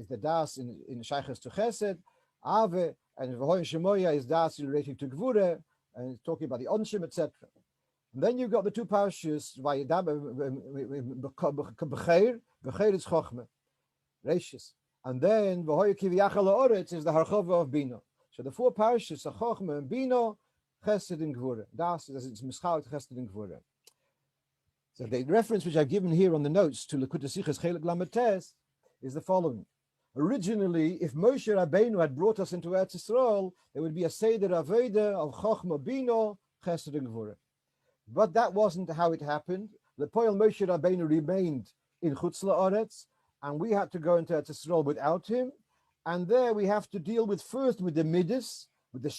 the Das in Shayches to Chesed. Ave and V'Hoim Shemoya is Das relating to Gvura, and talking about the Onshim, etc. And then you've got the two parshas, B'Cheir is Chochma, Reishis. And then V'Hoy Kiviyacha La'oretz is the Harchova of Bina. So the four parshas are Chochma and Bina, Chesed and Gvura. Das is it's Mischal Chesed and Gvura. So the reference which I've given here on the notes to Lekut Sichas Chelik Lametes is the following. Originally, if Moshe Rabbeinu had brought us into Eretz Yisrael, there would be a Seder Aveda of Chochma, Bina, Chesed and Gvura. But that wasn't how it happened. The Poel Moshe Rabbeinu remained in Chutz La'aretz, and we had to go into Eretz Yisrael without him. And there we have to deal first with the Midas, with the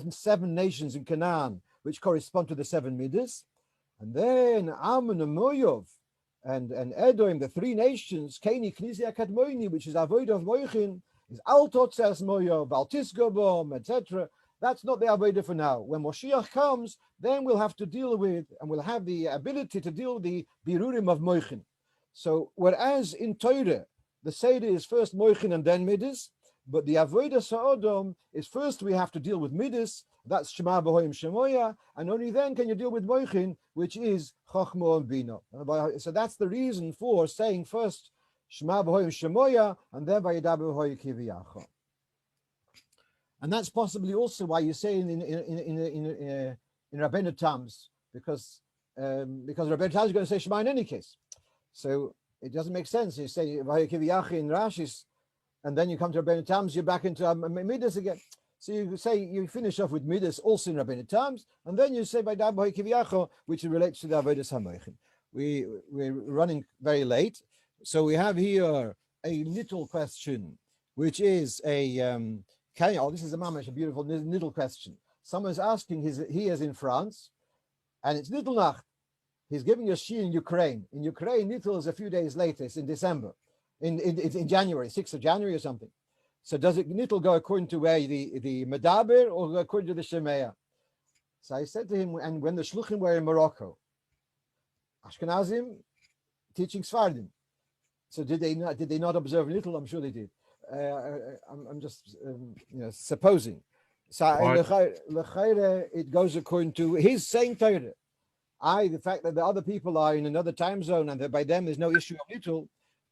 7 nations in Canaan, which correspond to the 7 Midas. And then Ammon and Moav and Edom, the 3 nations, Keni, Knizia, Kadmoini, which is Avodah of Moichin, is Al Totzes Moav, Al Tisgobom, etc. That's not the Avodah for now. When Moshiach comes, then we'll have to deal with, and we'll have the ability to deal with the Birurim of Moichin. So, whereas in Torah, the Seder is first Moichin and then Midas, but the Avodah Sa'odom is first we have to deal with Midas, that's Shema B'Hoyim Shemoya, and only then can you deal with Moichin, which is Chochma and Bina. So that's the reason for saying first Shema B'Hoyim Shemoya, and then Vaydaber B'Hoyim Kiviyacho. And that's possibly also why you say in Rabbeinu Tam's, because Rabbeinu Tam's is going to say Shema in any case. So it doesn't make sense. You say Vaydaber Kiviyacho in Rashi's, and then you come to Rabbeinu Tam's, you're back into Midas again. So you say you finish off with Midas also in Rabbeinu Tam's, and then you say by Daboy Kiviacho, which relates to the Avodas HaMoichin. We're running very late, so we have here a little question, which is a this is a beautiful little question. Someone's asking, he is in France, and it's Nittel Nacht. He's giving a shiur in Ukraine. In Ukraine, Nittel is a few days later. It's in December, in January, 6th of January or something. So does it Nittel go according to where the Medaber or according to the Shemaya? So I said to him, and when the Shluchim were in Morocco, Ashkenazim teaching Sfardim. So did they not observe Nittel? I'm sure they did. I'm just supposing. So it goes according to his saying Torah. The fact that the other people are in another time zone and that by them there's no issue of Nittel.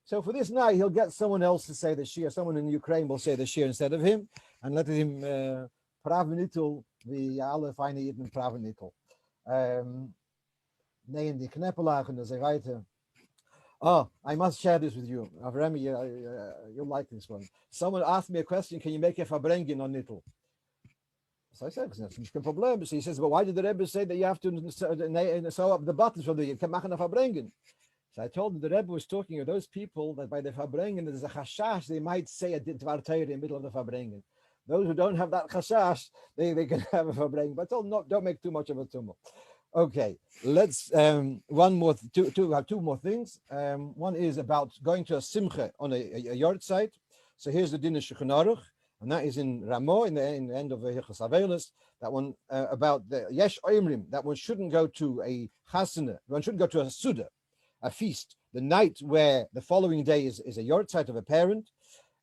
So for this night, he'll get someone else to say the shiur. Someone in Ukraine will say the shiur instead of him, and let him prav Nittel, the alle feine Yidden prav Nittel. Nein die Kneppelach und so weiter. Oh, I must share this with you. Avremi, you'll like this one. Someone asked me a question, can you make a Fabrengen on Nittel? So I said, that's not a problem. So he says, but why did the Rebbe say that you have to sew up the buttons from the Kemach Fabrengen? So I told him the Rebbe was talking of those people that by the Fabrengen, there's a chashash, they might say a Dvar Torah in the middle of the Fabrengen. Those who don't have that chashash, they can have a Fabrengen. But I told them, no, don't make too much of a tumult. Okay, let's two more things. One is about going to a simcha on a yard site. So here's the din of Shulchan Aruch, and that is in Ramo, in the end of Hilchos Avelos. That one about the Yesh Oimrim, that one shouldn't go to a chasana, one shouldn't go to a suda, a feast, the night where the following day is a yard site of a parent.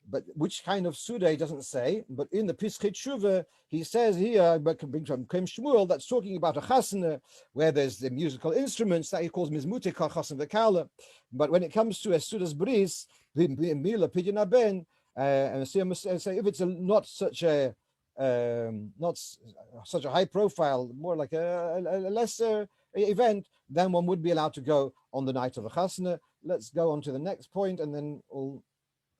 But which kind of suda he doesn't say. But in the Pischei Tshuva, he says here, but from Kem Shmuel, that's talking about a chasana where there's the musical instruments that he calls mizmute kal chasan v'kala. But when it comes to a sudas bris, the mila pidyon aben, and say if it's not such a high profile, more like a lesser event, then one would be allowed to go on the night of a chasana. Let's go on to the next point, and then we'll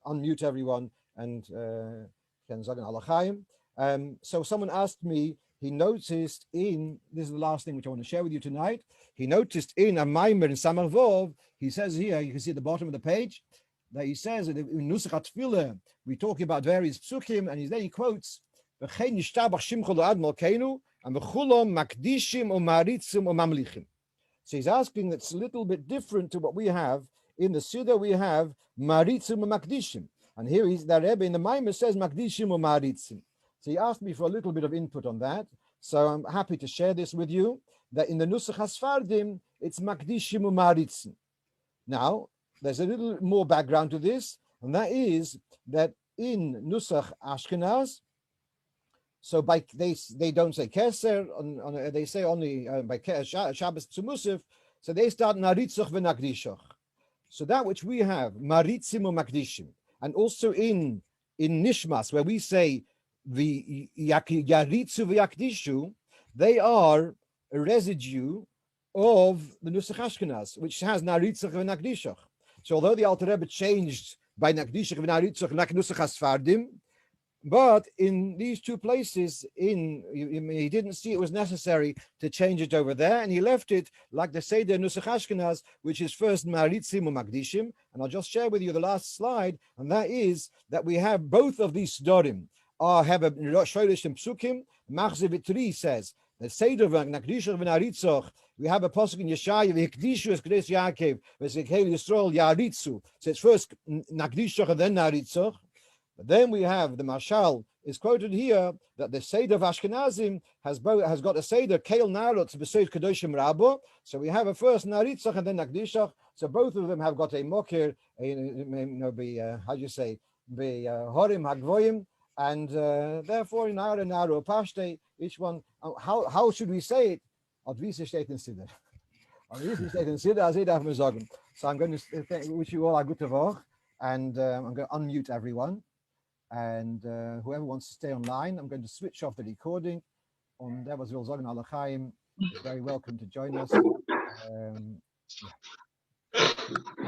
unmute everyone and can sagen halachaim. So someone asked me, he noticed this is the last thing which I want to share with you tonight. He noticed in a Maimer in Samar Vov, he says here, you can see at the bottom of the page, that he says that in Nusach HaTfilah, we're talking about various pesukim, and then he quotes, "V'chein yishtabach shimcha lo'ad malkeinu, and v'chulom makdishim o maritzim o mamlichim." So he's asking that's a little bit different to what we have. In the Siddur we have Maritzim and Makdishim. And here the Rebbe in the Maimer says Makdishim or Maritzim. So he asked me for a little bit of input on that. So I'm happy to share this with you, that in the Nusach HaSfardim, it's Makdishim or Maritzim. Now, there's a little more background to this, and that is that in Nusach Ashkenaz, so they don't say Keser, they say only by Shabbos to Musaf, so they start Naritzoch v'Nakdishoch. So that which we have, Maritzim or Makdishim, and also in Nishmas, where we say the Yaritzu v'Yakdishu, they are a residue of the Nusach Ashkenaz, which has Naritzach v'Nakdishach. So although the Alter Rebbe changed by Nakdishach v'Naritzach Nusach HaSfardim, but in these two places, he didn't see it was necessary to change it over there, and he left it like the Seder Nusach Ashkenaz, which is first Maritzim or Makdishim. And I'll just share with you the last slide, and that is that we have both of these Sidorim have a Shoresh and Pesukim. Machzeh Vitri says the Seder of Nakdishach v'Naritzoch. We have a pasuk in Yeshaya v'Hikdishu es K'des Yaakov v'Zekel Yisrael Yaritzu. So it's first Nakdishach and then Naritzoch. But then we have the Mashal is quoted here that the Seder of Ashkenazim has got a Seder Keil Narot B'Seid Kadoshim Rabo. So we have a first Naritzach and then Nakdishach. So both of them have got a Mokir, how do you say, be Horim Hagvoyim, and therefore in Nara Naro Pashte, each one. How should we say it? Advise steht in Siddur. Advise steht in Siddur, as ich darf mir sagen. So I'm going to wish you all a gute Woche, and I'm going to unmute everyone. And whoever wants to stay online, I'm going to switch off the recording. On there was Sagen Alachaim. You're very welcome to join us. Yeah.